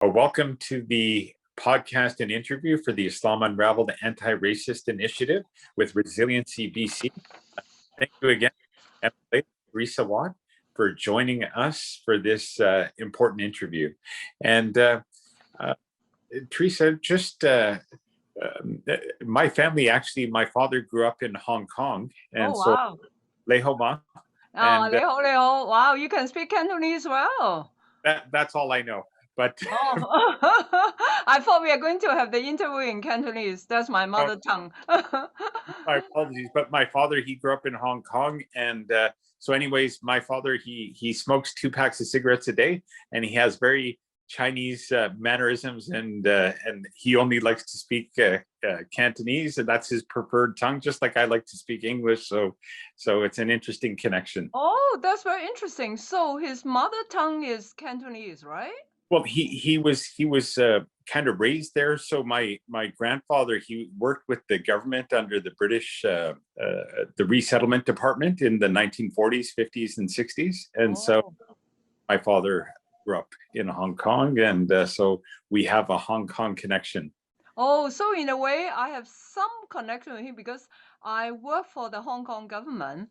Welcome to the podcast and interview for the Islam Unraveled Anti-Racist Initiative with Resiliency BC. Thank you again, MLA Teresa, for joining us for this important interview. And Teresa, just my family, actually, my father grew up in Hong Kong, and so wow. Lei Ho Ma, Oh, and 你好，你好. Wow, you can speak Cantonese well. that's all I know. But Oh, I thought we are going to have the interview in Cantonese. That's my mother tongue. my apologies, but my father, he grew up in Hong Kong, and so anyways, my father, he smokes 2 packs of cigarettes a day, and he has very Chinese mannerisms, and he only likes to speak Cantonese, and that's his preferred tongue, just like I like to speak English. So it's an interesting connection. Oh, that's very interesting. So his mother tongue is Cantonese, right? Well, he was kind of raised there. So my grandfather, he worked with the government under the British the resettlement department in the 1940s, 50s, and 60s, and so Oh. my father grew up in Hong Kong, and so we have a Hong Kong connection. Oh, so in a way, I have some connection with him because I work for the Hong Kong government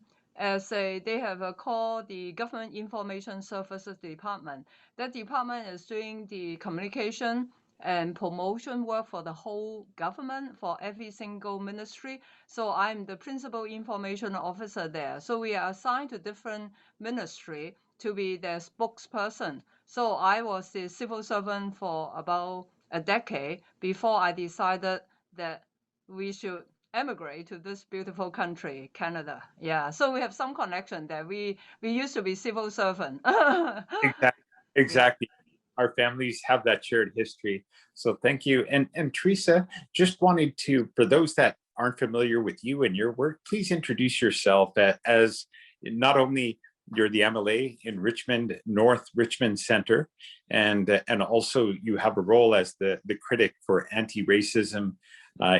they have a call the Government Information Services Department. That department is doing the communication and promotion work for the whole government for every single ministry. So I'm the principal information officer there. So we are assigned to different ministry to be their spokesperson. So I was the civil servant for about a decade before I decided that we should emigrate to this beautiful country, Canada. Yeah, so we have some connection there. We used to be civil servant. Exactly. Yeah. Exactly. Our families have that shared history. So thank you. And Teresa, just wanted to, for those that aren't familiar with you and your work, please introduce yourself as not only you're the MLA in Richmond, North Richmond Center, and also you have a role as the critic for anti-racism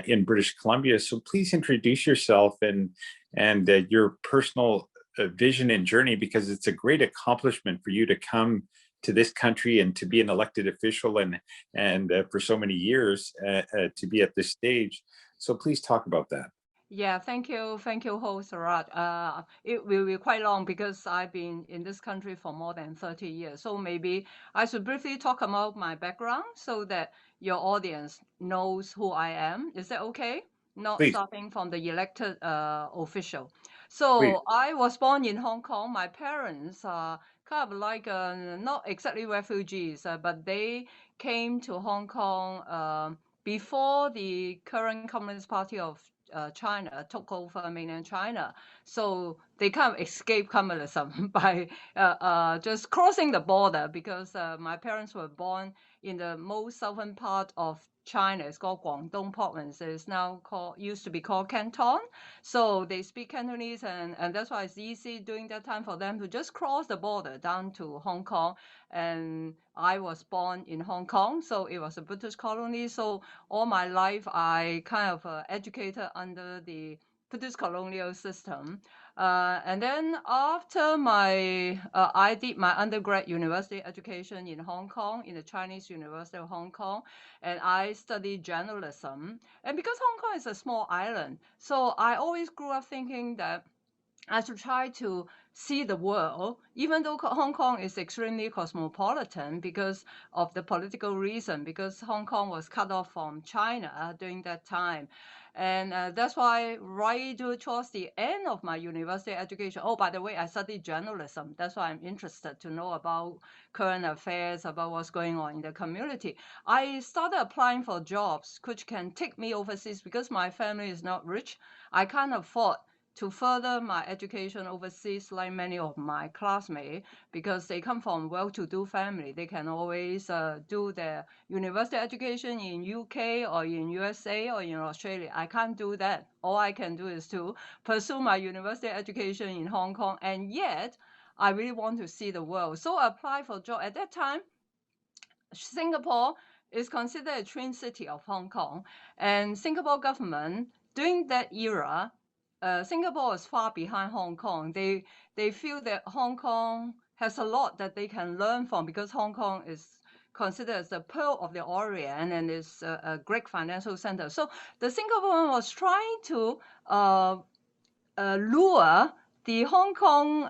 in British Columbia. So please introduce yourself and your personal vision and journey, because it's a great accomplishment for you to come to this country and to be an elected official and for so many years to be at this stage. So please talk about that. Yeah, thank you, host Rod. It will be quite long because I've been in this country for more than 30 years. So maybe I should briefly talk about my background so that your audience knows who I am. Is that okay? Not Please, starting from the elected official. please. So I was born in Hong Kong. My parents are kind of like not exactly refugees, but they came to Hong Kong before the current Communist Party of China took over mainland China. So they kind of escaped communism by just crossing the border because my parents were born in the most southern part of China. It's called Guangdong province. It's now used to be called Canton. So they speak Cantonese, and that's why it's easy during that time for them to just cross the border down to Hong Kong. And I was born in Hong Kong, so it was a British colony. So all my life, I kind of educated under the British colonial system. And then after I did my undergrad university education in Hong Kong, in the Chinese University of Hong Kong, and I studied journalism. And because Hong Kong is a small island, so I always grew up thinking that I should try to see the world, even though Hong Kong is extremely cosmopolitan because of the political reason, because Hong Kong was cut off from China during that time. And that's why right towards the end of my university education, oh, by the way, I studied journalism. That's why I'm interested to know about current affairs, about what's going on in the community. I started applying for jobs which can take me overseas because my family is not rich. I can't afford to further my education overseas like many of my classmates because they come from well-to-do family. They can always do their university education in UK or in USA or in Australia. I can't do that. All I can do is to pursue my university education in Hong Kong, and yet I really want to see the world. So I applied for job. At that time, Singapore is considered a twin city of Hong Kong, and Singapore government during that era, Singapore is far behind Hong Kong. They feel that Hong Kong has a lot that they can learn from because Hong Kong is considered as the Pearl of the Orient, and is a great financial center. So the Singapore was trying to lure the Hong Kong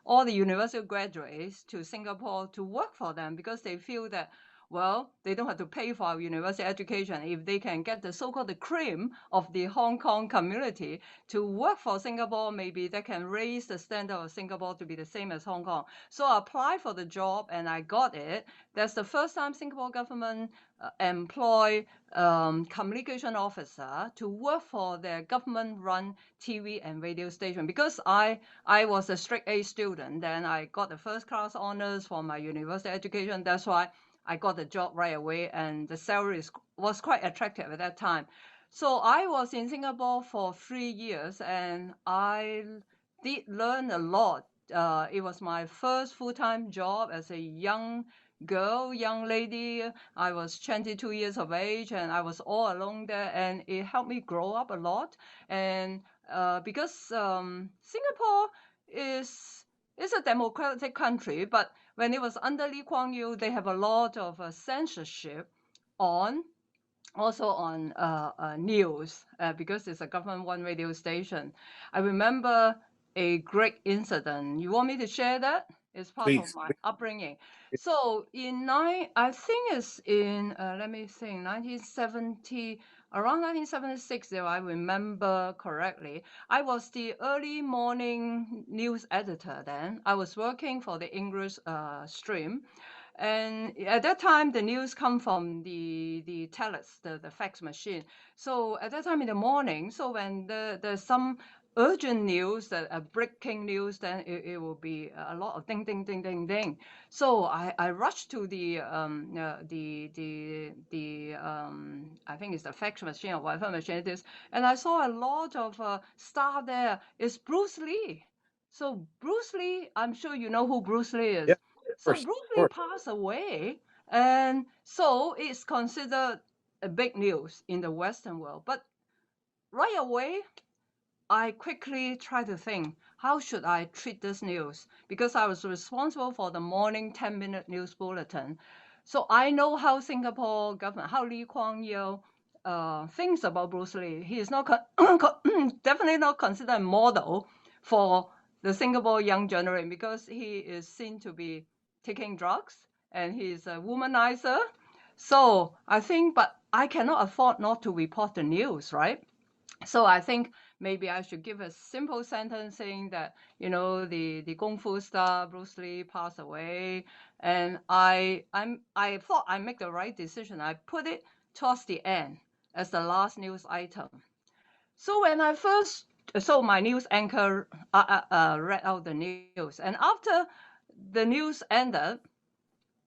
all the university graduates to Singapore to work for them, because they feel that, well, they don't have to pay for our university education if they can get the so-called the cream of the Hong Kong community to work for Singapore. Maybe they can raise the standard of Singapore to be the same as Hong Kong. So I applied for the job and I got it. That's the first time Singapore government employ communication officer to work for their government-run TV and radio station. Because I was a straight A student, then I got the first class honors for my university education. That's why I got the job right away, and the salary was quite attractive at that time. So I was in Singapore for 3 years, and I did learn a lot. It was my first full-time job as a young lady. I was 22 years of age, and I was all alone there, and it helped me grow up a lot. And because Singapore is a democratic country, but when it was under Lee Kuan Yew, they have a lot of censorship on news, because it's a government-run radio station. I remember a great incident. You want me to share that? It's part of Please. my upbringing. So I think it's in, let me think, 1970, around 1976, if I remember correctly. I was the early morning news editor then. I was working for the English stream. And at that time, the news come from the telex, the fax machine. So at that time in the morning, so when there's some urgent news, that a breaking news, then it will be a lot of ding, ding, ding, ding, ding. So I rushed to the I think it's the fax machine or whatever machine it is, and I saw a lot of star there. It's Bruce Lee. So Bruce Lee, I'm sure you know who Bruce Lee is. Yeah, of So course, Bruce of Lee course. passed away, and so it's considered a big news in the Western world. But right away, I quickly try to think, how should I treat this news? Because I was responsible for the morning 10-minute news bulletin. So I know how Singapore government, how Lee Kuan Yew thinks about Bruce Lee. He is not definitely not considered a model for the Singapore young generation, because he is seen to be taking drugs and he's a womanizer. So I think, but I cannot afford not to report the news, right? So I think maybe I should give a simple sentence saying that, the Kung Fu star Bruce Lee passed away, and I thought I make the right decision. I put it towards the end as the last news item. So when so my news anchor read out the news, and after the news ended,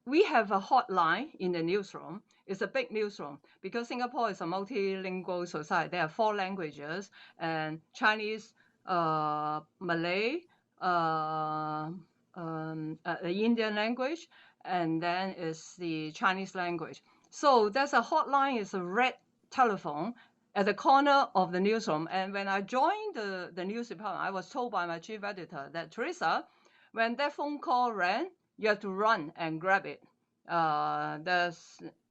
we have a hotline in the newsroom. It's a big newsroom because Singapore is a multilingual society. There are 4 languages, and Chinese, Malay, the Indian language, and then is the Chinese language. So there's a hotline, it's a red telephone at the corner of the newsroom. And when I joined the news department, I was told by my chief editor that, Teresa, when that phone call rang, you have to run and grab it.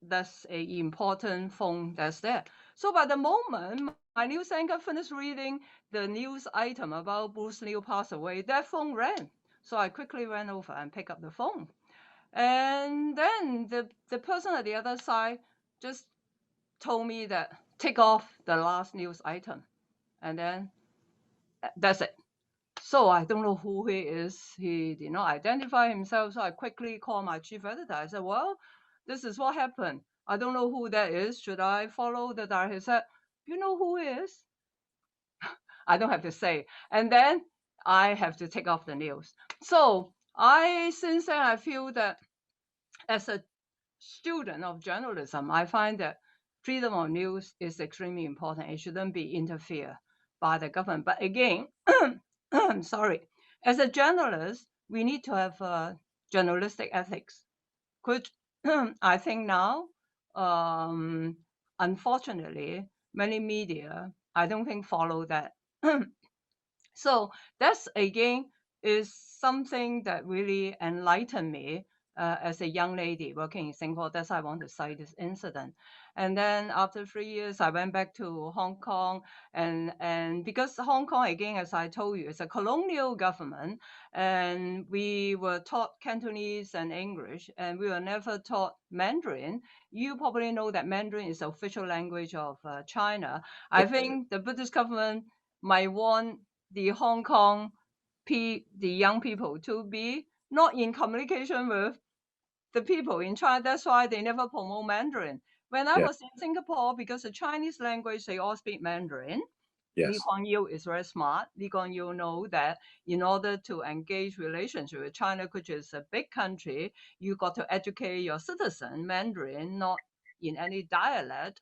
That's a important phone that's there. So by the moment my news anchor finished reading the news item about Bruce Lee passed away, that phone rang. So I quickly ran over and picked up the phone. And then the person at the other side just told me that take off the last news item. And then that's it. So I don't know who he is. He did not identify himself. So I quickly called my chief editor. I said, well, this is what happened. I don't know who that is. Should I follow the director? He said, you know who he is? I don't have to say. And then I have to take off the news. So since then, I feel that as a student of journalism, I find that freedom of news is extremely important. It shouldn't be interfered by the government. But again, sorry, as a journalist, we need to have journalistic ethics, which I think now, unfortunately, many media, I don't think follow that. So that's again is something that really enlightened me as a young lady working in Singapore. That's why I want to cite this incident. And then after 3 years, I went back to Hong Kong, and because Hong Kong, again, as I told you, is a colonial government, and we were taught Cantonese and English, and we were never taught Mandarin. You probably know that Mandarin is the official language of China. I think the British government might want the Hong Kong the young people to be not in communication with the people in China. That's why they never promote Mandarin. When I Yeah. was in Singapore, because the Chinese language, they all speak Mandarin. Lee Yes. Kuan Yew is very smart. Lee Kuan Yew know that in order to engage relationship with China, which is a big country, you got to educate your citizen Mandarin, not in any dialect.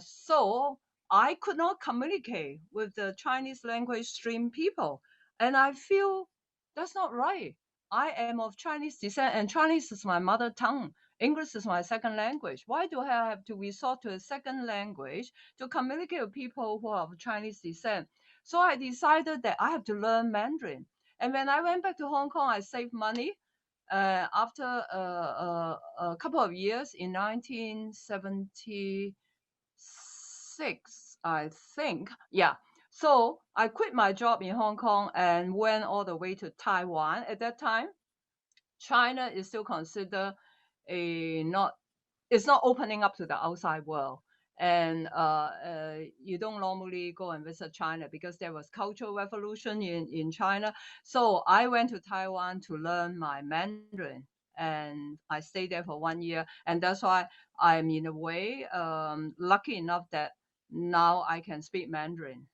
So I could not communicate with the Chinese language stream people, and I feel that's not right. I am of Chinese descent, and Chinese is my mother tongue. English is my second language. Why do I have to resort to a second language to communicate with people who are of Chinese descent? So I decided that I have to learn Mandarin. And when I went back to Hong Kong, I saved money. After a couple of years in 1976, I think. Yeah. So I quit my job in Hong Kong and went all the way to Taiwan. At that time, China is still considered a not it's not opening up to the outside world. And you don't normally go and visit China because there was cultural revolution in China. So I went to Taiwan to learn my Mandarin, and I stayed there for 1 year. And that's why I'm in a way lucky enough that now I can speak Mandarin.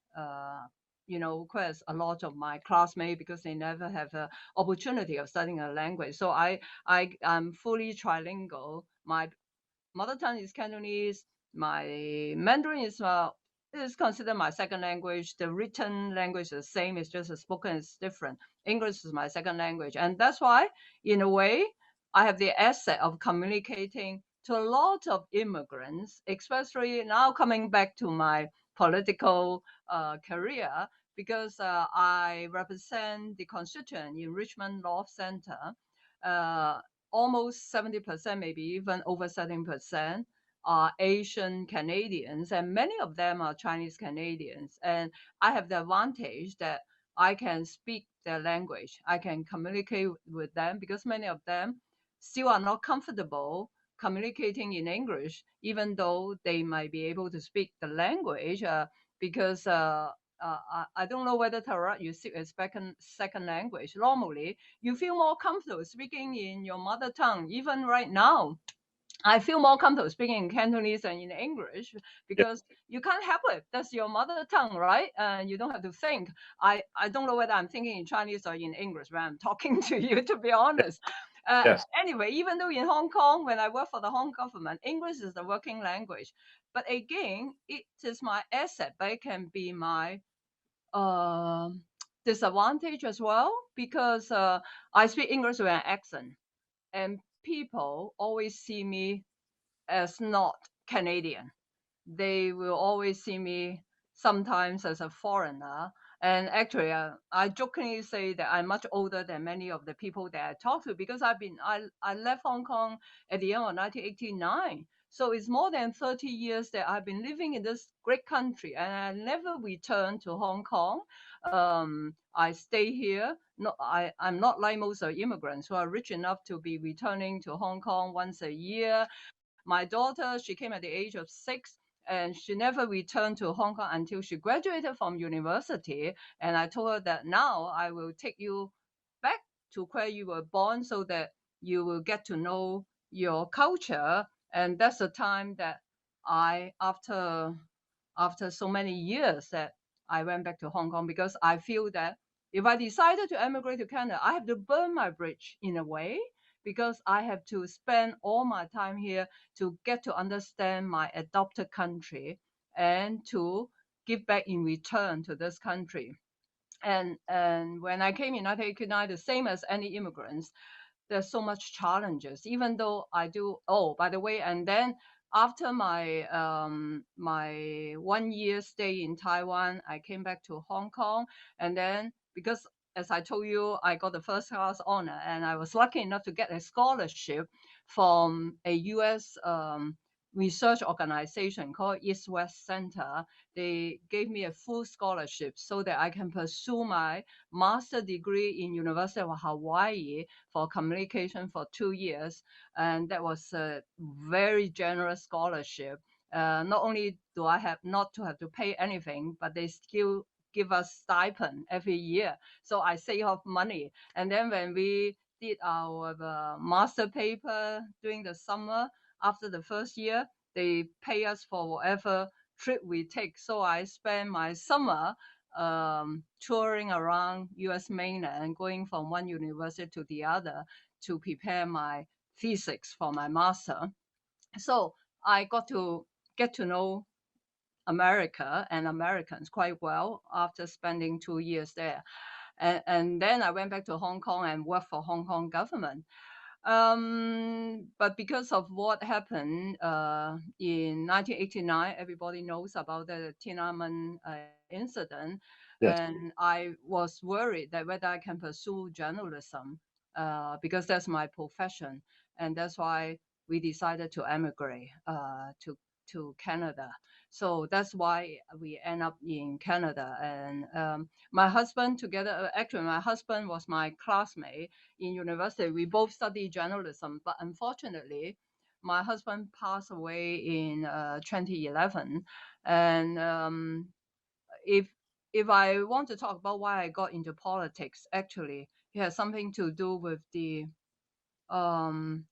Whereas a lot of my classmates, because they never have a opportunity of studying a language. So I'm fully trilingual. My mother tongue is Cantonese. My Mandarin is considered my second language. The written language is the same. It's just the spoken is different. English is my second language, and that's why, in a way, I have the asset of communicating to a lot of immigrants, especially now coming back to my political career, because I represent the constituent in Richmond Law Center. Uh, Almost 70%, maybe even over 70%, are Asian Canadians, and many of them are Chinese Canadians. And I have the advantage that I can speak their language. I can communicate with them because many of them still are not comfortable communicating in English, even though they might be able to speak the language. Because I don't know whether Tara, you speak a second language. Normally, you feel more comfortable speaking in your mother tongue. Even right now, I feel more comfortable speaking in Cantonese and in English Yeah. because you can't help it. That's your mother tongue, right? And you don't have to think. I don't know whether I'm thinking in Chinese or in English when I'm talking to you, to be honest. Yes. Anyway, even though in Hong Kong, when I work for the Hong Kong government, English is the working language. But again, it is my asset, but it can be my um disadvantage as well because I speak English with an accent, and people always see me as not Canadian. They will always see me sometimes as a foreigner. And actually, I jokingly say that I'm much older than many of the people that I talk to because I left Hong Kong at the end of 1989. So it's more than 30 years that I've been living in this great country, and I never returned to Hong Kong. I stay here. No, I'm not like most of immigrants who are rich enough to be returning to Hong Kong once a year. My daughter, she came at the age of 6, and she never returned to Hong Kong until she graduated from university. And I told her that now I will take you back to where you were born so that you will get to know your culture. And that's the time that I, after so many years, that I went back to Hong Kong because I feel that if I decided to emigrate to Canada, I have to burn my bridge in a way because I have to spend all my time here to get to understand my adopted country and to give back in return to this country. And when I came in 1989, the same as any immigrants, there's so much challenges. Even though I do, oh, by the way, and then after my 1 year stay in Taiwan, I came back to Hong Kong, and then because as I told you, I got the first class honor, and I was lucky enough to get a scholarship from a U.S. Research organization called East West Center. They gave me a full scholarship so that I can pursue my master degree in University of Hawaii for communication for 2 years, and that was a very generous scholarship. Not only do I have not to have to pay anything, but they still give us stipend every year. So I save off money. And then when we did our master paper during the summer, after the first year, they pay us for whatever trip we take. So I spend my summer touring around US mainland and going from one university to the other to prepare my thesis for my master. So I got to get to know America and Americans quite well after spending 2 years there. And then I went back to Hong Kong and worked for Hong Kong government. But because of what happened in 1989, everybody knows about the Tiananmen incident, Yes. and I was worried that whether I can pursue journalism because that's my profession, and that's why we decided to emigrate to Canada. So that's why we end up in Canada. And my husband together, actually, my husband was my classmate in university. We both studied journalism, but unfortunately, my husband passed away in 2011. And if if I want to talk about why I got into politics, actually, it has something to do with the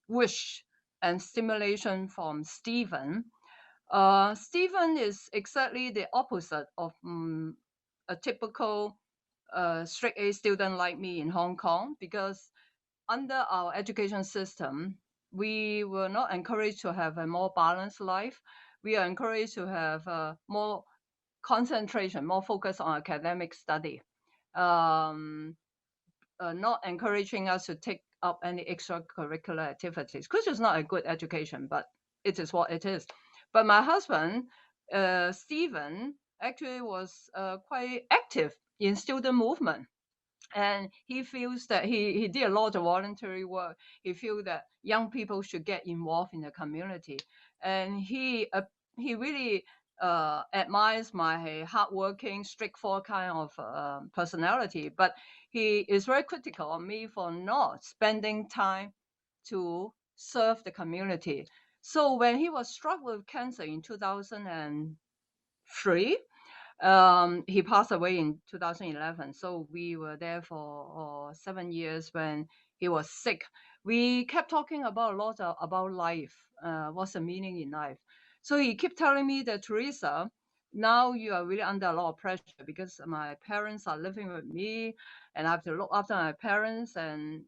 wish and stimulation from Stephen. Stephen is exactly the opposite of a typical straight A student like me in Hong Kong, because under our education system, we were not encouraged to have a more balanced life. We are encouraged to have more concentration, more focus on academic study, um, not encouraging us to take up any extracurricular activities, which is not a good education, but it is what it is. But my husband, Stephen, actually was quite active in student movement, and he feels that he did a lot of voluntary work. He feels that young people should get involved in the community, and he really admires my hardworking, straightforward kind of personality. But he is very critical of me for not spending time to serve the community. So when he was struck with cancer in 2003, he passed away in 2011. So we were there for 7 years when he was sick. We kept talking about a lot about life, what's the meaning in life. So he kept telling me that, Teresa, now you are really under a lot of pressure because my parents are living with me and I have to look after my parents. And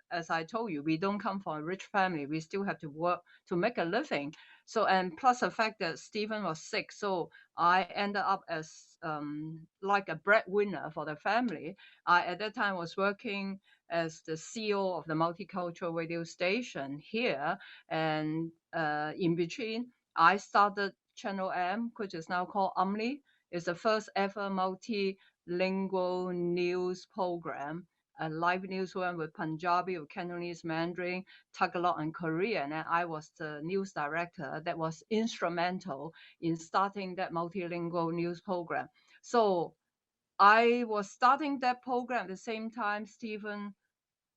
as I told you, we don't come from a rich family. We still have to work to make a living. So, and plus the fact that Stephen was sick. So I ended up as like a breadwinner for the family. I at that time was working as the CEO of the multicultural radio station here, and in between, I started Channel M, which is now called Umli. It's the first ever multilingual news program, a live news one with Punjabi, with Cantonese, Mandarin, Tagalog, and Korean. And I was the news director that was instrumental in starting that multilingual news program. So I was starting that program at the same time Stephen,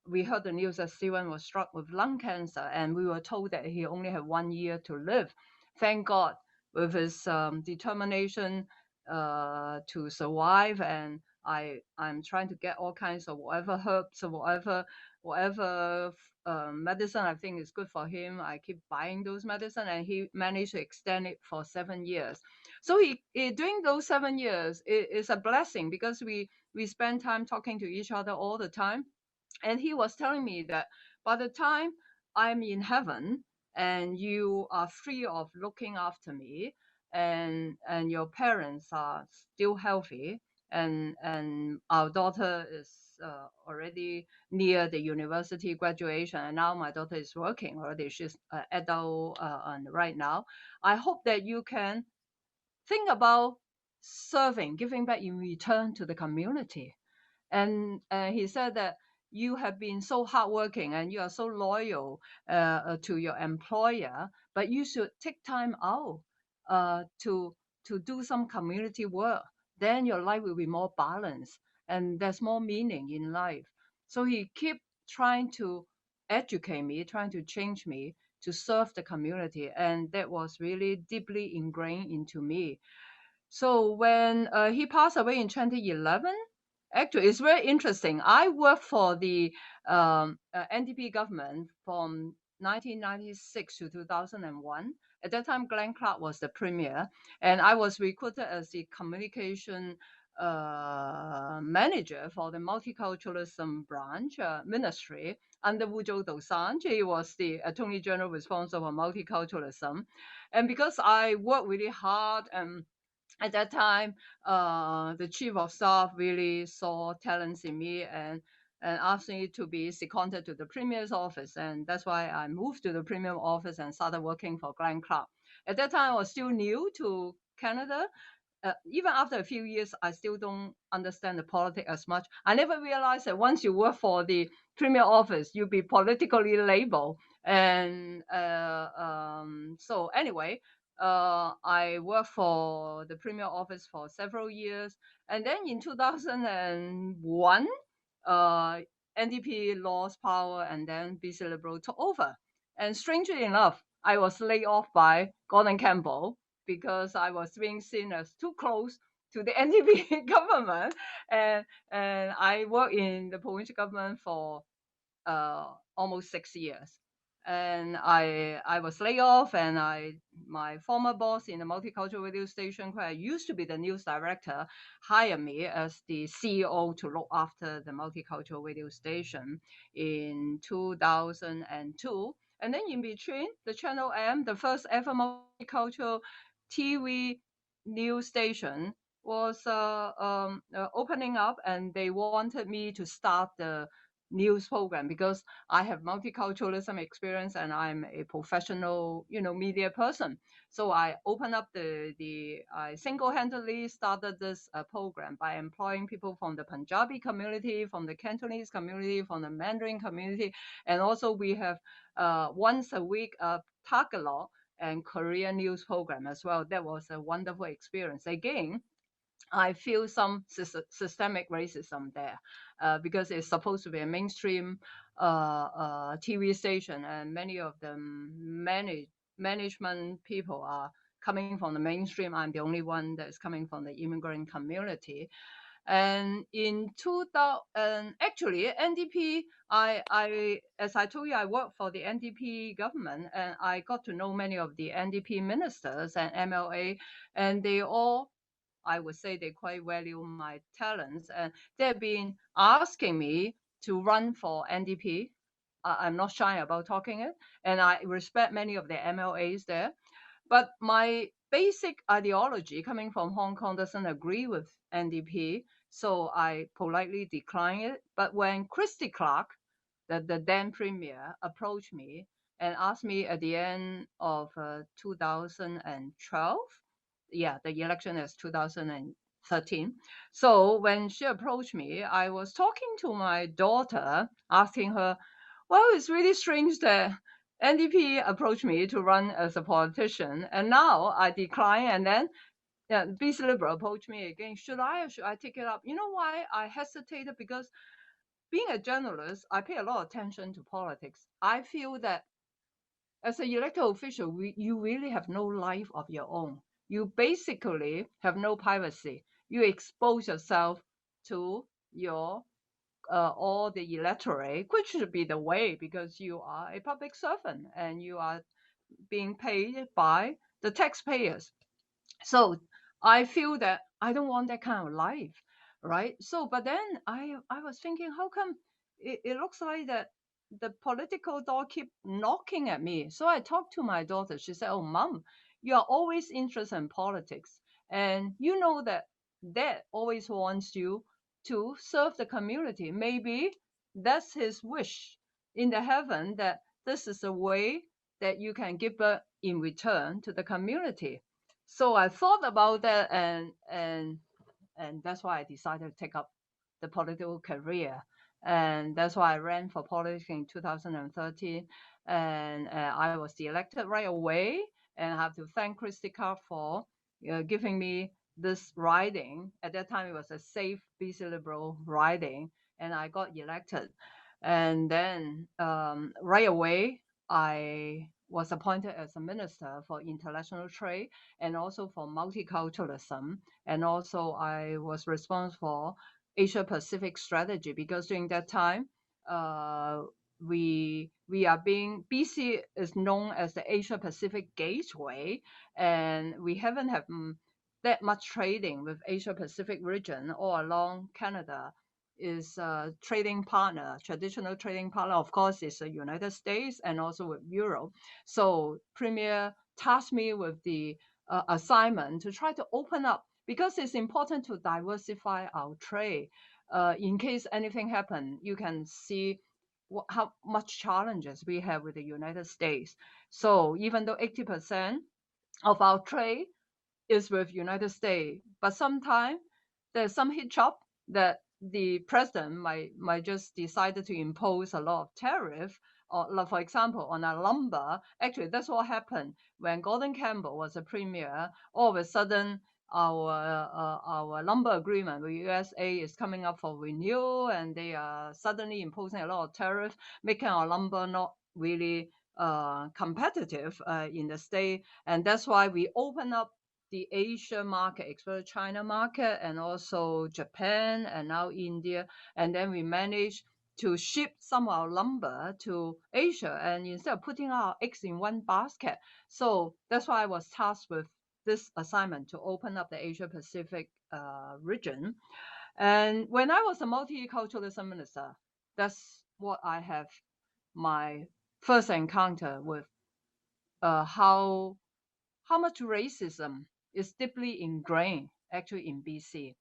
we heard the news that Stephen was struck with lung cancer, and we were told that he only had 1 year to live. Thank God, with his determination to survive, and I'm trying to get all kinds of whatever herbs or whatever medicine I think is good for him. I keep buying those medicine, and he managed to extend it for 7 years. So he during those 7 years, it is a blessing because we spend time talking to each other all the time. And he was telling me that by the time I'm in heaven and you are free of looking after me, and your parents are still healthy, and our daughter is already near the university graduation, and now my daughter is working already, she's an adult and right now, I hope that you can think about serving, giving back in return to the community. And he said that you have been so hardworking and you are so loyal to your employer, but you should take time out to do some community work. Then your life will be more balanced and there's more meaning in life. So he kept trying to educate me, trying to change me to serve the community, and that was really deeply ingrained into me. So when he passed away in 2011, actually, it's very interesting. I worked for the NDP government from 1996 to 2001. At that time, Glenn Clark was the premier, and I was recruited as the communication manager for the multiculturalism branch ministry under Wu Zhou. He was the attorney general responsible for multiculturalism. And because I worked really hard and at that time, the chief of staff really saw talents in me and asked me to be seconded to the premier's office. And that's why I moved to the premier office and started working for Glenn Clark. At that time, I was still new to Canada. Even after a few years, I still don't understand the politics as much. I never realized that once you work for the premier office, you'll be politically labeled. And so anyway, I worked for the premier office for several years. And then in 2001, uh, NDP lost power and then BC Liberal took over. And strangely enough, I was laid off by Gordon Campbell because I was being seen as too close to the NDP government. And I worked in the provincial government for almost 6 years. And I was laid off, and my former boss in the multicultural radio station, where I used to be the news director, hired me as the CEO to look after the multicultural radio station in 2002. And then in between, the Channel M, the first ever multicultural TV news station, was opening up, and they wanted me to start the news program because I have multiculturalism experience and I'm a professional, media person. So I opened up I single-handedly started this program by employing people from the Punjabi community, from the Cantonese community, from the Mandarin community, and also we have once a week a Tagalog and Korean news program as well. That was a wonderful experience. Again, I feel some systemic racism there because it's supposed to be a mainstream TV station, and many of the management people are coming from the mainstream. I'm the only one that's coming from the immigrant community. And in 2000, actually, NDP, as I told you, I worked for the NDP government, and I got to know many of the NDP ministers and MLA, and they all, I would say, they quite value my talents, and they've been asking me to run for NDP. I'm not shy about talking it, and I respect many of the MLAs there. But my basic ideology coming from Hong Kong doesn't agree with NDP, so I politely decline it. But when Christy Clark, the then premier, approached me and asked me at the end of 2012, yeah, the election is 2013. So when she approached me, I was talking to my daughter, asking her, well, it's really strange that NDP approached me to run as a politician, and now I decline, and then yeah, BC Liberal approached me again. Should I or should I take it up? You know why I hesitated? Because being a journalist, I pay a lot of attention to politics. I feel that as an elected official, you really have no life of your own. You basically have no privacy. You expose yourself to your all the electorate, which should be the way because you are a public servant and you are being paid by the taxpayers. So I feel that I don't want that kind of life, right? So, but then I was thinking, how come it looks like that the political door keep knocking at me? So I talked to my daughter. She said, "Oh, mom, you are always interested in politics, and you know that dad always wants you to serve the community. Maybe that's his wish in the heaven that this is a way that you can give back in return to the community." So I thought about that, and that's why I decided to take up the political career. And that's why I ran for politics in 2013. And I was elected right away. And I have to thank Critic for giving me this riding. At that time, it was a safe BC Liberal riding, and I got elected. And then right away, I was appointed as a minister for international trade and also for multiculturalism. And also, I was responsible for Asia Pacific strategy because during that time, uh, we are being BC is known as the Asia Pacific gateway, and we haven't had that much trading with Asia Pacific region all along. Canada is a trading partner, traditional trading partner. Of course, is the United States and also with Europe. So Premier tasked me with the assignment to try to open up because it's important to diversify our trade. In case anything happen, you can see how much challenges we have with the United States. So even though 80% of our trade is with United States, but sometimes there's some hitch-up that the president might just decided to impose a lot of tariff. Or, like, for example, on our lumber, actually that's what happened when Gordon Campbell was a premier. All of a sudden, our lumber agreement with USA is coming up for renewal, and they are suddenly imposing a lot of tariff, making our lumber not really competitive in the state. And that's why we open up the Asia market, especially China market, and also Japan, and now India. And then we managed to ship some of our lumber to Asia, and instead of putting our eggs in one basket. So that's why I was tasked with this assignment to open up the Asia Pacific region. And when I was a multiculturalism minister, that's what I have my first encounter with how much racism is deeply ingrained actually in BC.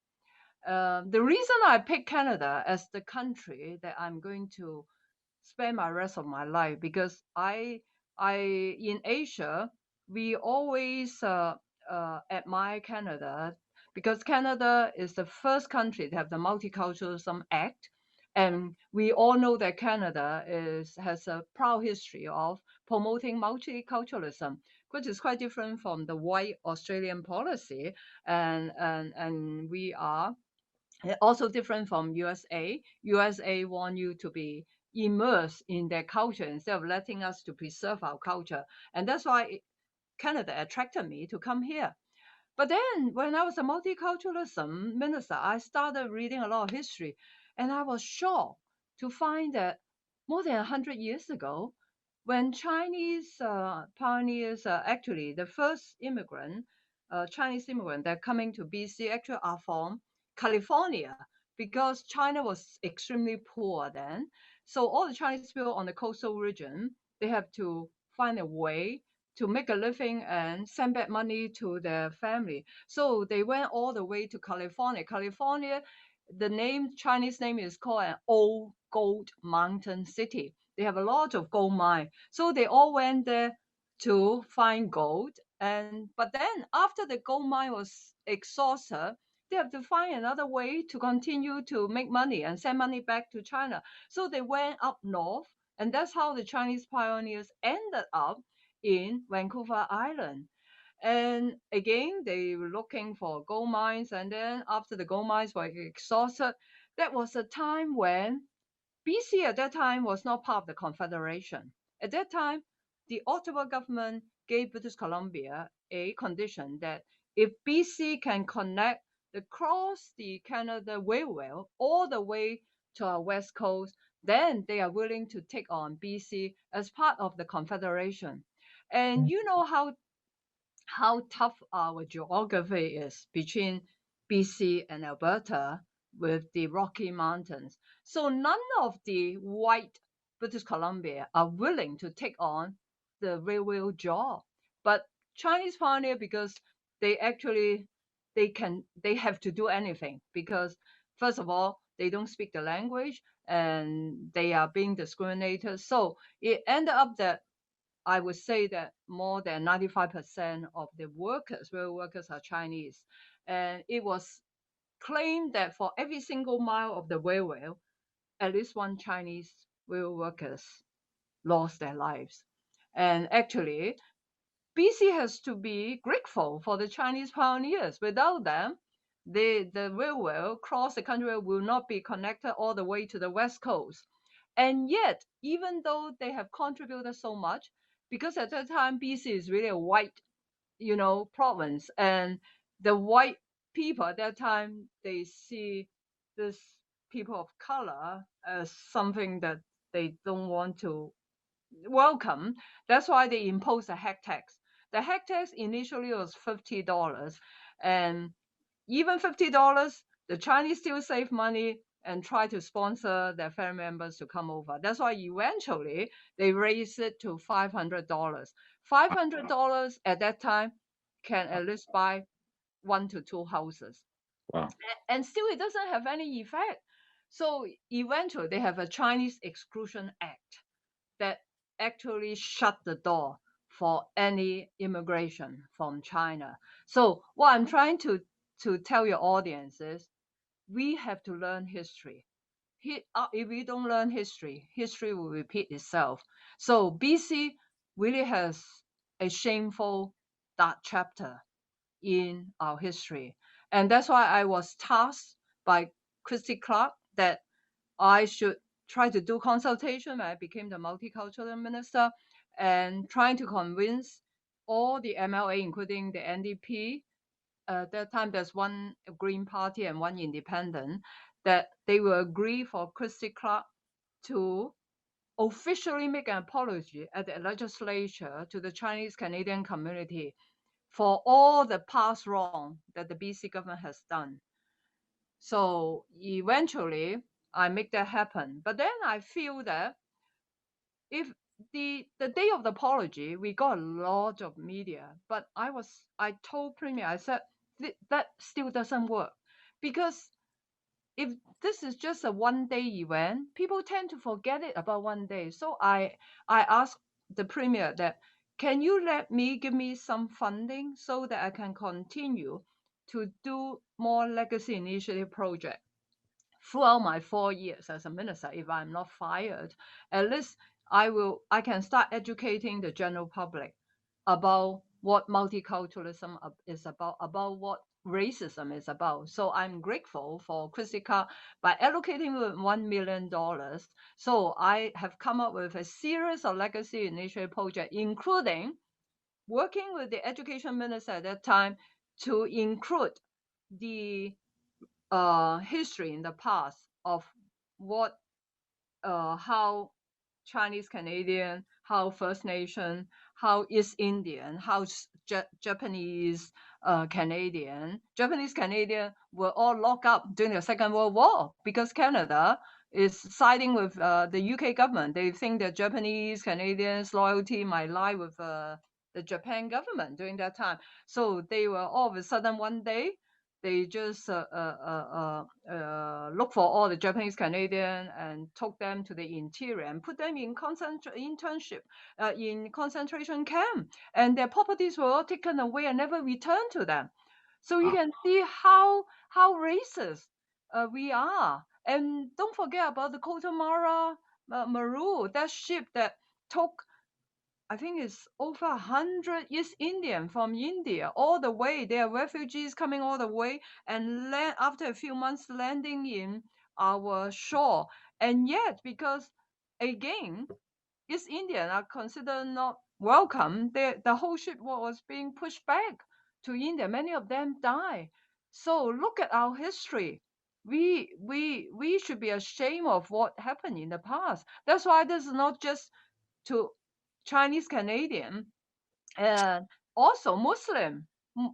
The reason I picked Canada as the country that I'm going to spend my rest of my life because I in Asia we always admire Canada because Canada is the first country to have the Multiculturalism Act, and we all know that Canada has a proud history of promoting multiculturalism, which is quite different from the white Australian policy, and we are also different from USA. USA want you to be immersed in their culture instead of letting us to preserve our culture. And that's why Canada attracted me to come here. But then when I was a multiculturalism minister, I started reading a lot of history, and I was shocked to find that more than 100 years ago, when Chinese pioneers, actually the first immigrant, Chinese immigrant that coming to BC actually are from California because China was extremely poor then. So all the Chinese people on the coastal region, they have to find a way to make a living and send back money to their family. So they went all the way to California. California, the name Chinese name is called an old gold mountain city. They have a lot of gold mine. So they all went there to find gold. And but then after the gold mine was exhausted, they have to find another way to continue to make money and send money back to China. So they went up north, and that's how the Chinese pioneers ended up in Vancouver Island. And again, they were looking for gold mines. And then after the gold mines were exhausted, that was a time when BC at that time was not part of the Confederation. At that time, the Ottawa government gave British Columbia a condition that if BC can connect across the Canada Railway all the way to our west coast, then they are willing to take on BC as part of the Confederation. And you know how tough our geography is between BC and Alberta with the Rocky Mountains. So none of the white British Columbia are willing to take on the railway job. But Chinese pioneer, because they actually they have to do anything because first of all they don't speak the language and they are being discriminated. So it ended up that I would say that more than 95% of the workers, rail workers, are Chinese. And it was claimed that for every single mile of the railway, at least one Chinese rail workers lost their lives. And actually, BC has to be grateful for the Chinese pioneers. Without them, the railway across the country will not be connected all the way to the west coast. And yet, even though they have contributed so much, because at that time BC is really a white, province, and the white people at that time, they see this people of color as something that they don't want to welcome. That's why they imposed a head tax. The head tax initially was $50, and even $50, the Chinese still save money and try to sponsor their family members to come over. That's why eventually they raised it to $500. $500 at that time can at least buy 1 to 2 houses. Wow. And still it doesn't have any effect. So eventually they have a Chinese Exclusion Act that actually shut the door for any immigration from China. So what I'm trying to tell your audience is we have to learn history. If we don't learn history, history will repeat itself. So BC really has a shameful dark chapter in our history. And that's why I was tasked by Critic that I should try to do consultation when I became the multicultural minister and trying to convince all the MLA, including the NDP. At that time, there's one Green Party and one independent, that they will agree for Christy Clark to officially make an apology at the legislature to the Chinese Canadian community for all the past wrong that the BC government has done. So eventually, I make that happen. But then I feel that if the day of the apology, we got a lot of media, but I told Premier, I said that still doesn't work, because if this is just a 1 day event, people tend to forget it about 1 day. So I asked the Premier that, can you give me some funding so that I can continue to do more legacy initiative project throughout my 4 years as a minister. If I'm not fired, at least I can start educating the general public about what multiculturalism is about what racism is about. So I'm grateful for Christica by allocating $1 million. So I have come up with a series of legacy initiative projects, including working with the education minister at that time to include the history in the past of what how Chinese Canadian, how First Nation, how East Indian, how Japanese Canadian. Japanese Canadian were all locked up during the Second World War because Canada is siding with the UK government. They think that Japanese Canadians' loyalty might lie with the Japan government during that time. So they were all of a sudden 1 day they just look for all the Japanese Canadian and took them to the interior and put them in internship in concentration camp, and their properties were all taken away and never returned to them. So you Wow. can see how racist we are. And don't forget about the Kotamara Maru, that ship that took, I think it's over 100 East Indian from India all the way. They are refugees coming all the way and after a few months landing in our shore. And yet, because again, East Indian are considered not welcome, the whole ship was being pushed back to India. Many of them die. So look at our history. We should be ashamed of what happened in the past. That's why this is not just to Chinese Canadian and also Muslim.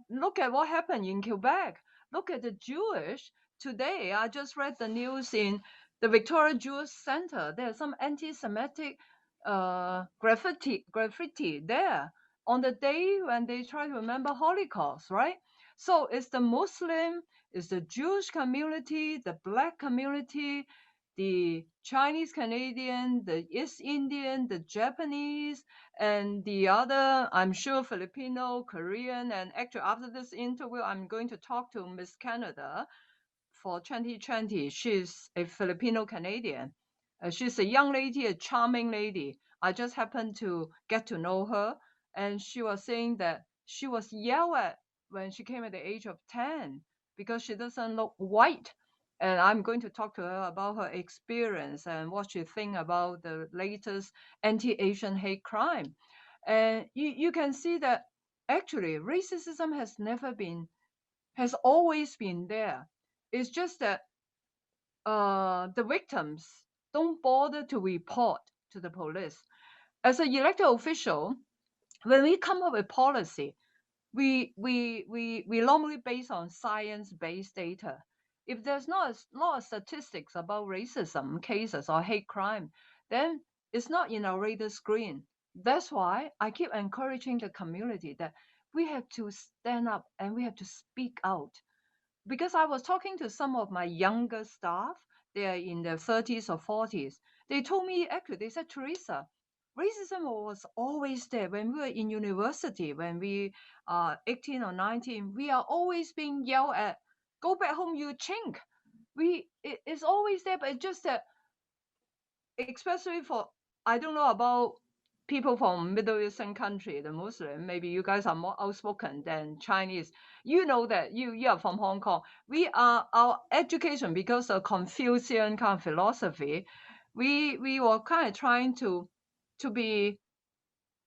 Look at what happened in Quebec. Look at the Jewish. Today, I just read the news in the Victoria Jewish Center. There's some anti-Semitic graffiti there on the day when they try to remember Holocaust, right? So it's the Muslim, it's the Jewish community, the Black community, the Chinese Canadian, the East Indian, the Japanese, and the other, I'm sure, Filipino, Korean. And actually, after this interview, I'm going to talk to Miss Canada for 2020. She's a Filipino Canadian. She's a young lady, a charming lady. I just happened to get to know her, and she was saying that she was yelled at when she came at the age of 10 because she doesn't look white. And I'm going to talk to her about her experience and what she think about the latest anti-Asian hate crime. And you can see that actually racism has always been there. It's just that the victims don't bother to report to the police. As an elected official, when we come up with policy, we normally based on science-based data. If there's not a lot of statistics about racism cases or hate crime, then it's not in our radar screen. That's why I keep encouraging the community that we have to stand up and we have to speak out, because I was talking to some of my younger staff, they are in their 30s or 40s. They told me, actually, they said, Teresa, racism was always there when we were in university, when we are 18 or 19. We are always being yelled at, go back home, you chink. It's always there, but it's just that, especially for, I don't know about people from Middle Eastern country, the Muslim, maybe you guys are more outspoken than Chinese. You know that you are from Hong Kong. We are our education, because of Confucian kind of philosophy, we were kind of trying to be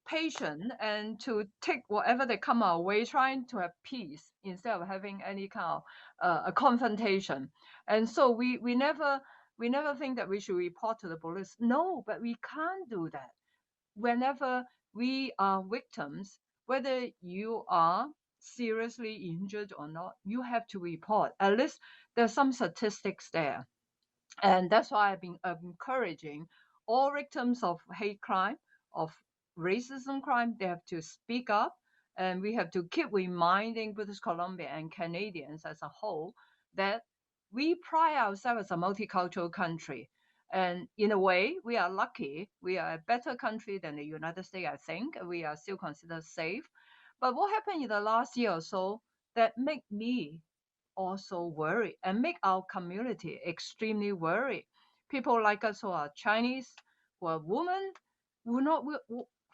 patient and to take whatever they come our way, trying to have peace instead of having any kind of a confrontation. And so we never think that we should report to the police. No, but we can't do that. Whenever we are victims, whether you are seriously injured or not, you have to report. At least there's some statistics there. And that's why I've been encouraging all victims of hate crime, of racism crime, they have to speak up. And we have to keep reminding British Columbia and Canadians as a whole that we pride ourselves as a multicultural country. And in a way, we are lucky. We are a better country than the United States, I think. We are still considered safe. But what happened in the last year or so that make me also worry and make our community extremely worried? People like us who are Chinese, who are women, will not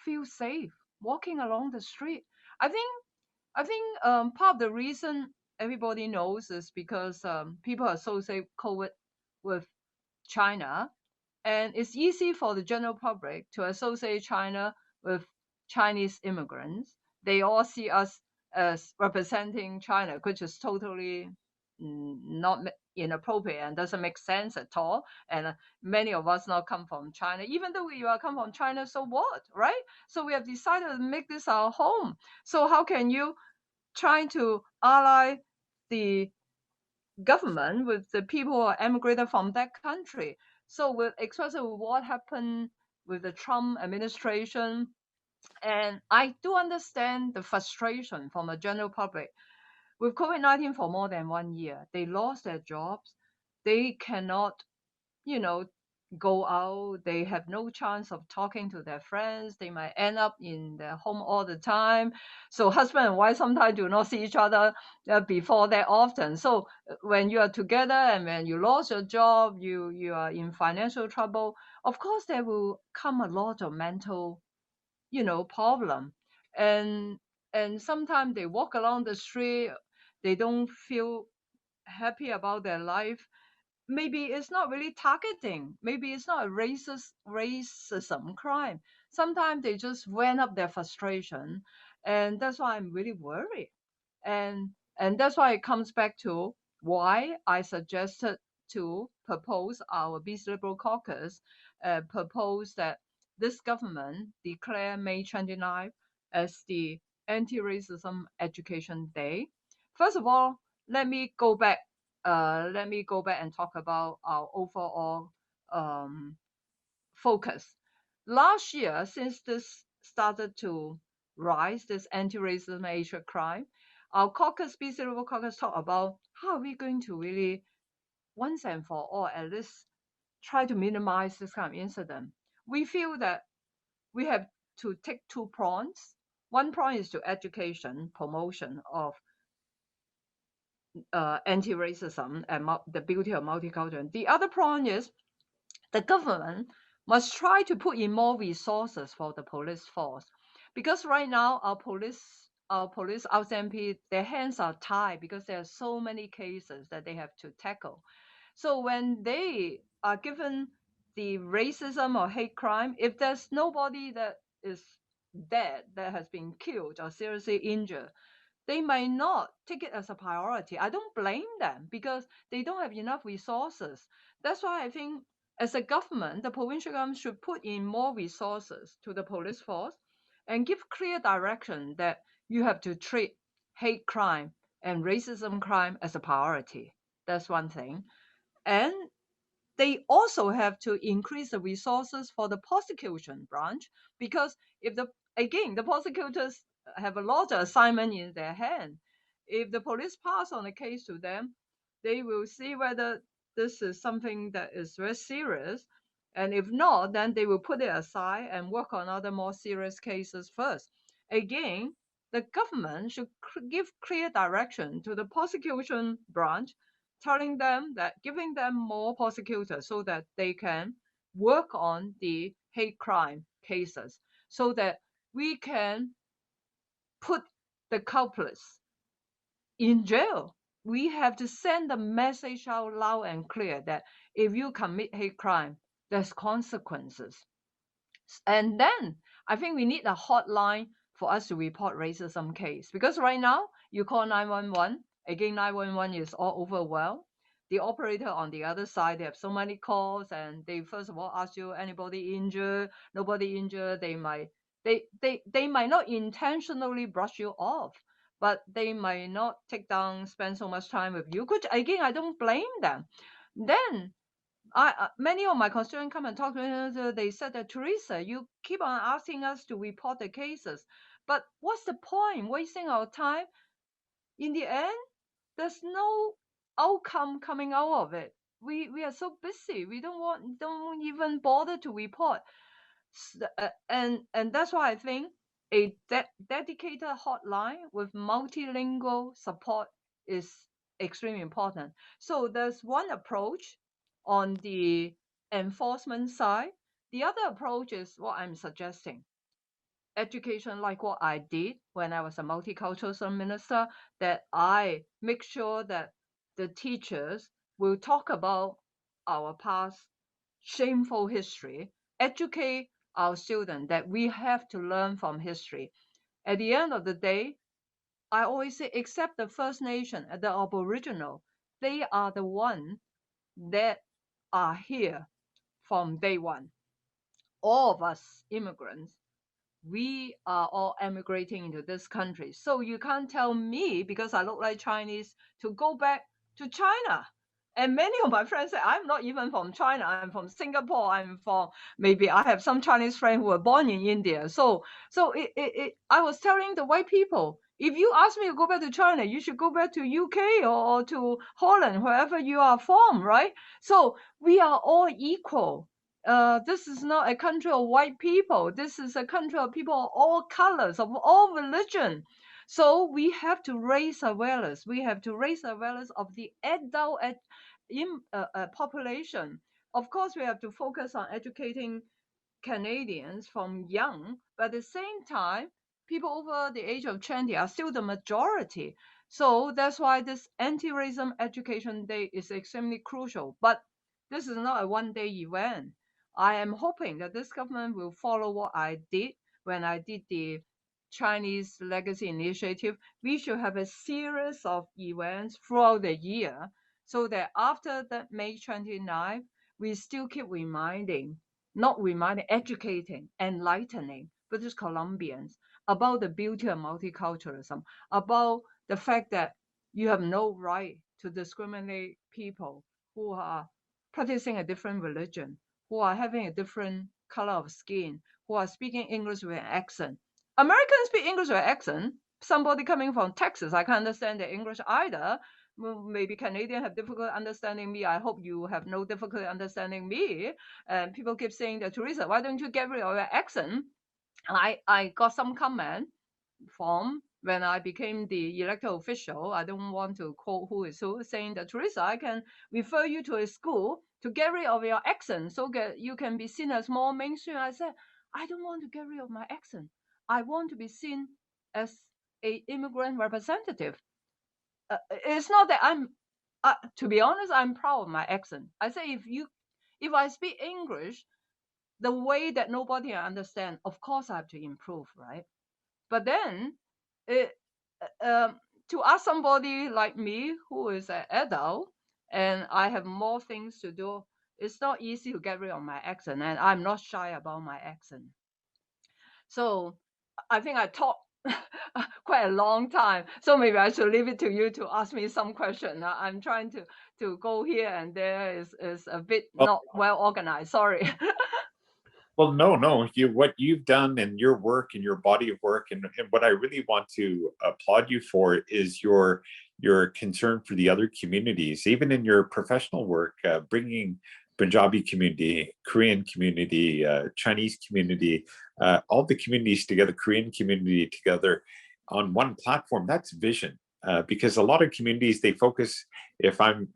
feel safe walking along the street. I think part of the reason everybody knows is because people associate COVID with China, and it's easy for the general public to associate China with Chinese immigrants. They all see us as representing China, which is totally not inappropriate and doesn't make sense at all. And many of us now come from China. Even though we come from China, so what, right? So we have decided to make this our home. So how can you try to ally the government with the people who are emigrated from that country? So with especially with what happened with the Trump administration, and I do understand the frustration from the general public. With COVID-19 for more than 1 year, they lost their jobs. They cannot, you know, go out. They have no chance of talking to their friends. They might end up in their home all the time. So husband and wife sometimes do not see each other before that often. So when you are together and when you lost your job, you are in financial trouble. Of course, there will come a lot of mental, problem. And sometimes they walk along the street, they don't feel happy about their life. Maybe it's not really targeting, maybe it's not a racism crime. Sometimes they just vent up their frustration, and that's why I'm really worried. And that's why it comes back to why I suggested to propose our Peace Liberal Caucus, propose that this government declare May 29th as the Anti-Racism Education Day. First of all, let me go back. Let me go back and talk about our overall um, focus. Last year, since this started to rise, this anti-racism Asia crime, our caucus, BC Liberal Caucus, talk about how are we going to really once and for all at least try to minimize this kind of incident. We feel that we have to take two prongs. One prong is to education, promotion of anti-racism and the beauty of multicultural. The other point is the government must try to put in more resources for the police force, because right now our CMP, their hands are tied because there are so many cases that they have to tackle. So when they are given the racism or hate crime, if there's nobody that is dead, that has been killed or seriously injured, they might not take it as a priority. I don't blame them because they don't have enough resources. That's why I think as a government, the provincial government should put in more resources to the police force and give clear direction that you have to treat hate crime and racism crime as a priority. That's one thing. And they also have to increase the resources for the prosecution branch, because if the prosecutors have a lot of assignment in their hand, if the police pass on a case to them, they will see whether this is something that is very serious, and if not, then they will put it aside and work on other more serious cases first. Again, the government should give clear direction to the prosecution branch, telling them that, giving them more prosecutors so that they can work on the hate crime cases, so that we can put the culprits in jail. We have to send the message out loud and clear that if you commit hate crime, there's consequences. And then I think we need a hotline for us to report racism case, because right now you call 911, again 911 is all overwhelmed. The operator on the other side, they have so many calls, and they first of all ask you, anybody injured, nobody injured. They might not intentionally brush you off, but they might not spend so much time with you, which again I don't blame them. Then many of my constituents come and talk to me. They said that, Teresa, you keep on asking us to report the cases, but what's the point wasting our time? In the end, there's no outcome coming out of it. We are so busy. We don't even bother to report. And that's why I think a dedicated hotline with multilingual support is extremely important. So there's one approach on the enforcement side. The other approach is what I'm suggesting: education, like what I did when I was a multicultural minister, that I make sure that the teachers will talk about our past shameful history, educate our students that we have to learn from history. At the end of the day, I always say, except the First Nation and the Aboriginal, they are the ones that are here from day one. All of us immigrants, we are all emigrating into this country. So you can't tell me, because I look like Chinese, to go back to China. And many of my friends say, I'm not even from China. I'm from Singapore. Maybe I have some Chinese friends who were born in India. I was telling the white people, if you ask me to go back to China, you should go back to UK or to Holland, wherever you are from, right? So we are all equal. This is not a country of white people. This is a country of people of all colors, of all religion. So we have to raise awareness. We have to raise awareness of the adult population. Of course, we have to focus on educating Canadians from young, but at the same time, people over the age of 20 are still the majority. So that's why this anti-racism education day is extremely crucial. But this is not a one-day event. I am hoping that this government will follow what I did when I did the Chinese Legacy Initiative. We should have a series of events throughout the year, so that after that May 29th, we still keep educating, enlightening British Columbians about the beauty of multiculturalism, about the fact that you have no right to discriminate people who are practicing a different religion, who are having a different color of skin, who are speaking English with an accent. Americans speak English with an accent. Somebody coming from Texas, I can't understand the English either. Maybe Canadians have difficulty understanding me. I hope you have no difficulty understanding me. And people keep saying that, Teresa, why don't you get rid of your accent? And I got some comment from when I became the elected official, I don't want to quote who is who, saying that, Teresa, I can refer you to a school to get rid of your accent so that you can be seen as more mainstream. I said, I don't want to get rid of my accent. I want to be seen as a immigrant representative. It's not that to be honest, I'm proud of my accent. I say if I speak English the way that nobody understand, of course I have to improve, right? But then, it, to ask somebody like me who is an adult and I have more things to do, it's not easy to get rid of my accent, and I'm not shy about my accent. So I think I talked quite a long time. So maybe I should leave it to you to ask me some question. I'm trying to go here and there is a bit Well, not well organized. Sorry. well, no. What you've done and your work and your body of work, and what I really want to applaud you for is your concern for the other communities, even in your professional work, bringing Punjabi community, Korean community, Chinese community, all the communities together, Korean community together on one platform. That's vision. Because a lot of communities they focus. If I'm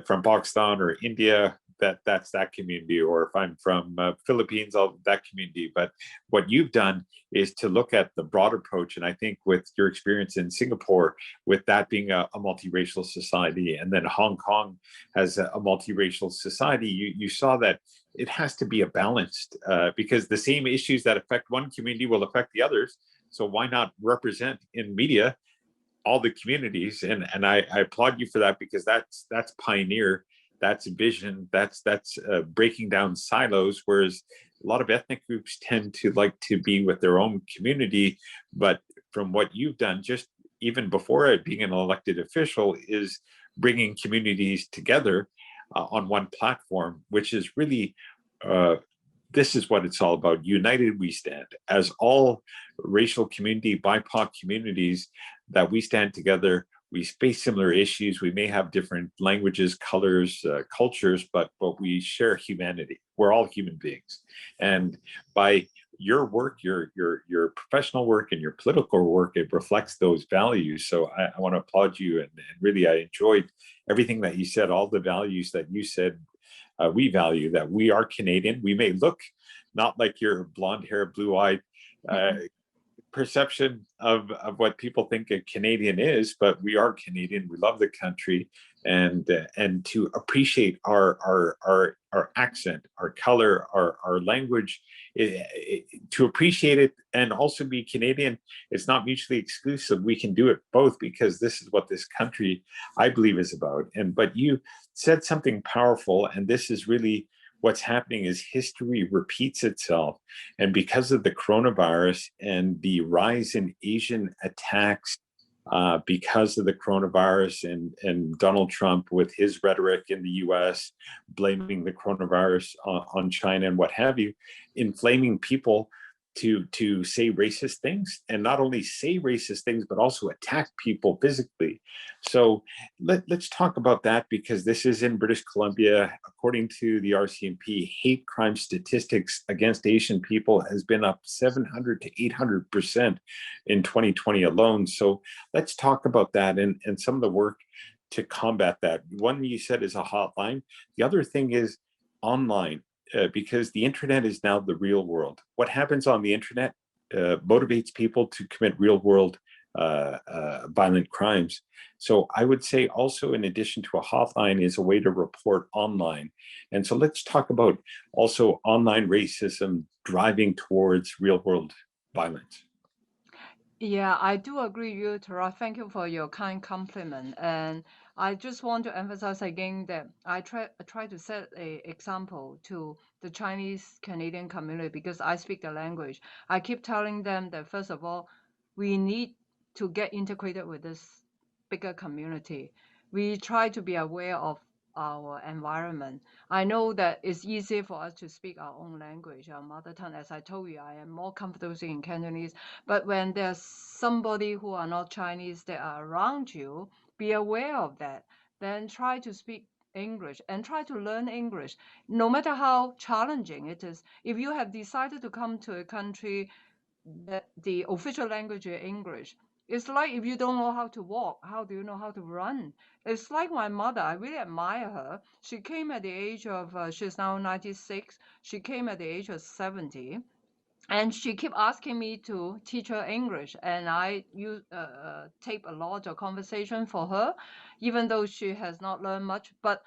from Pakistan or India, that's that community, or if I'm from Philippines, I'll that community. But what you've done is to look at the broad approach, and I think with your experience in Singapore, with that being a multiracial society, and then Hong Kong as a multiracial society, you saw that it has to be a balanced because the same issues that affect one community will affect the others. So why not represent in media all the communities? And I applaud you for that, because that's pioneer, that's vision, that's breaking down silos, whereas a lot of ethnic groups tend to like to be with their own community. But from what you've done, just even before being an elected official, is bringing communities together on one platform, which is really uh, this is what it's all about. United we stand. As all racial community, BIPOC communities, that we stand together. We face similar issues. We may have different languages, colors, cultures, but we share humanity. We're all human beings. And by your work, your professional work and your political work, it reflects those values. So I want to applaud you, and really I enjoyed everything that you said, all the values that you said. We value that we are Canadian. We may look not like your blonde hair, blue eyed perception of what people think a Canadian is, but we are Canadian. We love the country, and to appreciate our accent, our color, our language, to appreciate it and also be Canadian. It's not mutually exclusive. We can do it both, because this is what this country, I believe, is about. And but you said something powerful, and this is really what's happening is history repeats itself. And because of the coronavirus and the rise in Asian attacks, because of the coronavirus and Donald Trump with his rhetoric in the US, blaming the coronavirus on China and what have you, inflaming people to say racist things, and not only say racist things, but also attack people physically. So let's talk about that, because this is in British Columbia. According to the RCMP, hate crime statistics against Asian people has been up 700 to 800% in 2020 alone. So let's talk about that and some of the work to combat that. One you said is a hotline. The other thing is online, because the internet is now the real world. What happens on the internet motivates people to commit real world violent crimes. So I would say also, in addition to a hotline, is a way to report online. And so let's talk about also online racism driving towards real world violence. Yeah, I do agree with you, Tara. Thank you for your kind compliment. And I just want to emphasize again that I try to set a example to the Chinese Canadian community because I speak the language. I keep telling them that first of all, we need to get integrated with this bigger community. We try to be aware of our environment. I know that it's easy for us to speak our own language, our mother tongue. As I told you, I am more comfortable speaking Cantonese, but when there's somebody who are not Chinese that are around you, be aware of that. Then try to speak English and try to learn English, no matter how challenging it is. If you have decided to come to a country that the official language is English. It's like if you don't know how to walk, how do you know how to run? It's like my mother. I really admire her. She came at the age of, she's now 96. She came at the age of 70, and she keep asking me to teach her English, and I use tape a lot of conversation for her, even though she has not learned much. But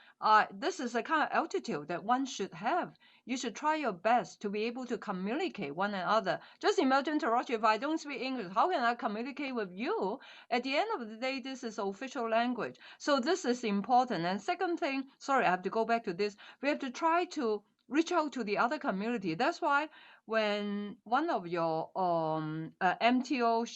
this is the kind of altitude that one should have. You should try your best to be able to communicate one another. Just imagine, Taraji, if I don't speak English, how can I communicate with you? At the end of the day, this is official language, so this is important. And second thing, sorry, I have to go back to this. We have to try to reach out to the other community. That's why when one of your MTO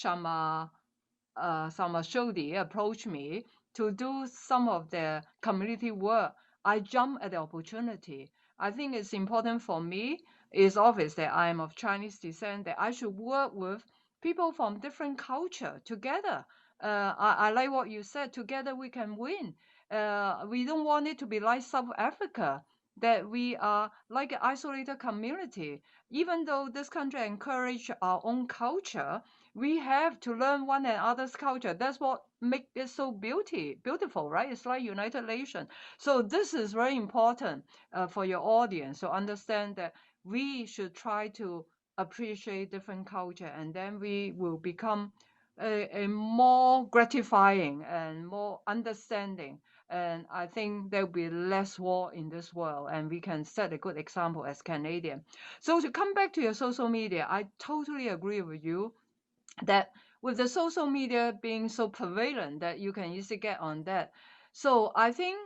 Samashodi approached me to do some of the community work, I jumped at the opportunity. I think it's important for me. It's obvious that I'm of Chinese descent, that I should work with people from different culture together. I like what you said. Together we can win. We don't want it to be like South Africa, that we are like an isolated community. Even though this country encourage our own culture, we have to learn one another's culture. That's what make it so beautiful, right? It's like United Nations. So this is very important for your audience to understand that we should try to appreciate different culture, and then we will become a more gratifying and more understanding. And I think there will be less war in this world, and we can set a good example as Canadian. So to come back to your social media, I totally agree with you that with the social media being so prevalent that you can easily get on that. So I think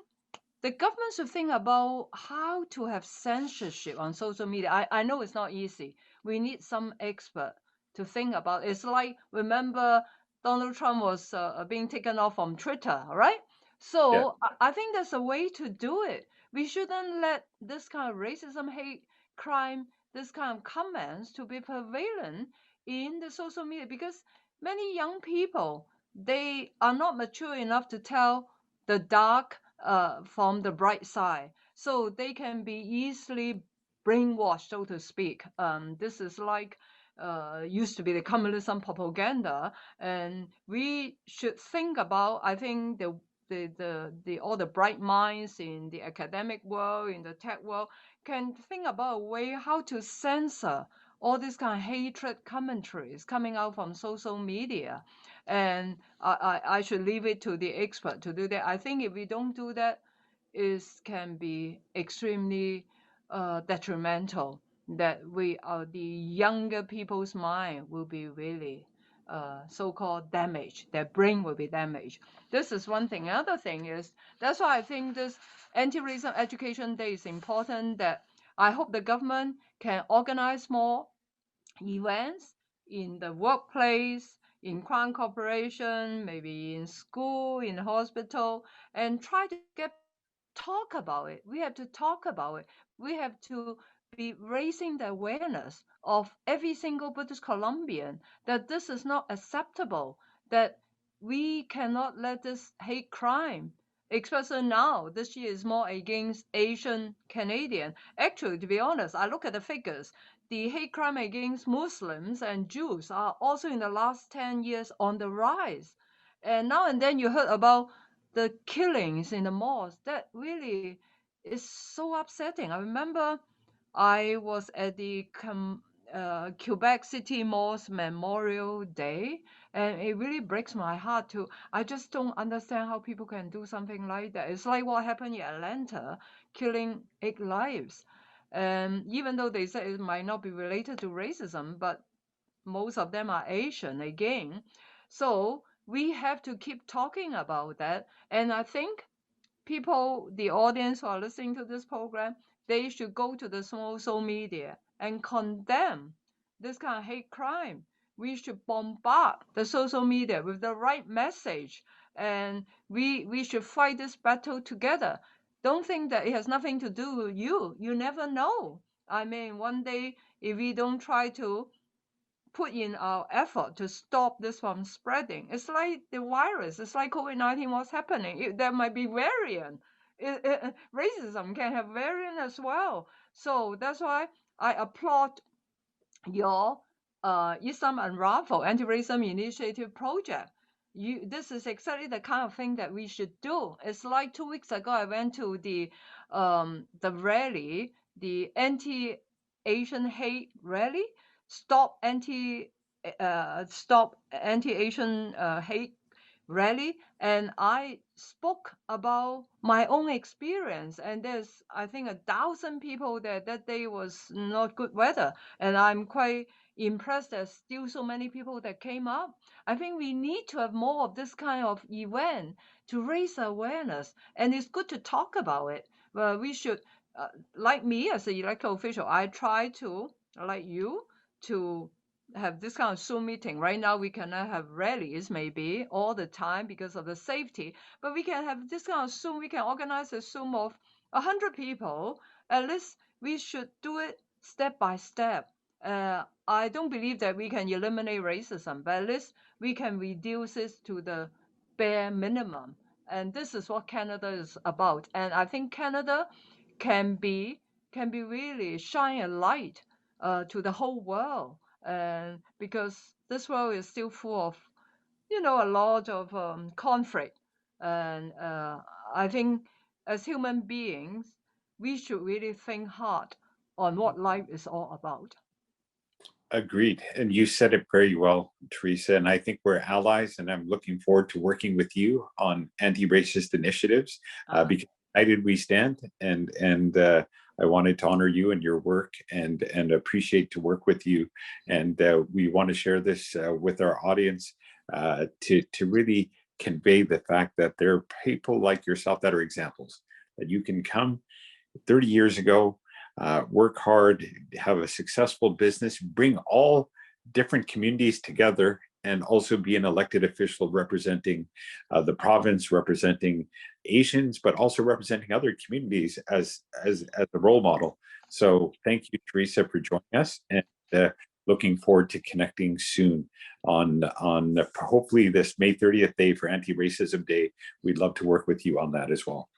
the government should think about how to have censorship on social media. I know it's not easy. We need some expert to think about. It's like, remember, Donald Trump was being taken off from Twitter, right? Yeah. So I think there's a way to do it. We shouldn't let this kind of racism, hate, crime, this kind of comments to be prevalent in the social media, because many young people, they are not mature enough to tell the dark from the bright side. So they can be easily brainwashed, so to speak. This is like used to be the communism propaganda, and we should think about. I think the all the bright minds in the academic world, in the tech world, can think about a way how to censor all these kind of hatred commentaries coming out from social media. And I should leave it to the expert to do that. I think if we don't do that, it can be extremely detrimental. That we the younger people's mind will be really so-called damaged. Their brain will be damaged. This is one thing. Another thing is, that's why I think this anti-racism education day is important. That I hope the government can organize more events in the workplace, in Crown Corporation, maybe in school, in hospital, and try to get people talk about it. We have to talk about it. We have to be raising the awareness of every single British Columbian that this is not acceptable, that we cannot let this hate crime, especially now. This year is more against Asian Canadian. Actually, to be honest, I look at the figures. The hate crime against Muslims and Jews are also in the last 10 years on the rise. And now and then you heard about the killings in the malls. That really is so upsetting. I remember I was at the Quebec City Mall's Memorial Day, and it really breaks my heart to. I just don't understand how people can do something like that. It's like what happened in Atlanta, killing 8 lives. And even though they said it might not be related to racism, but most of them are Asian again. So we have to keep talking about that. And I think people, the audience who are listening to this program, they should go to the social media and condemn this kind of hate crime. We should bombard the social media with the right message, and we should fight this battle together. Don't think that it has nothing to do with you. You never know. I mean, one day, if we don't try to put in our effort to stop this from spreading. It's like the virus. It's like COVID-19 was happening. There might be variant. Racism can have variant as well. So that's why I applaud your Islam Unravel Anti-Racism Initiative project. This is exactly the kind of thing that we should do. It's like 2 weeks ago, I went to the rally, the anti-Asian hate rally, stop anti-Asian hate rally, and I spoke about my own experience. And there's, I think, 1,000 people there. That day was not good weather, and I'm quite impressed there's still so many people that came up. I think we need to have more of this kind of event to raise awareness, and it's good to talk about it. Well, we should, like me as an elected official, I try to, like you, to have this kind of Zoom meeting. Right now, we cannot have rallies maybe all the time because of the safety, but we can have this kind of Zoom. We can organize a Zoom of 100 people. At least we should do it step by step. I don't believe that we can eliminate racism, but at least we can reduce it to the bare minimum. And this is what Canada is about. And I think Canada can be really shine a light to the whole world. And because this world is still full of, a lot of conflict. And I think as human beings, we should really think hard on what life is all about. Agreed. And you said it very well, Teresa. And I think we're allies, and I'm looking forward to working with you on anti-racist initiatives because united we stand. And I wanted to honor you and your work, and appreciate to work with you. And we want to share this with our audience to really convey the fact that there are people like yourself that are examples, that you can come 30 years ago, work hard, have a successful business, bring all different communities together, and also be an elected official representing the province, representing Asians, but also representing other communities as a role model. So thank you, Teresa, for joining us, and looking forward to connecting soon on hopefully this May 30th day for Anti-Racism Day. We'd love to work with you on that as well.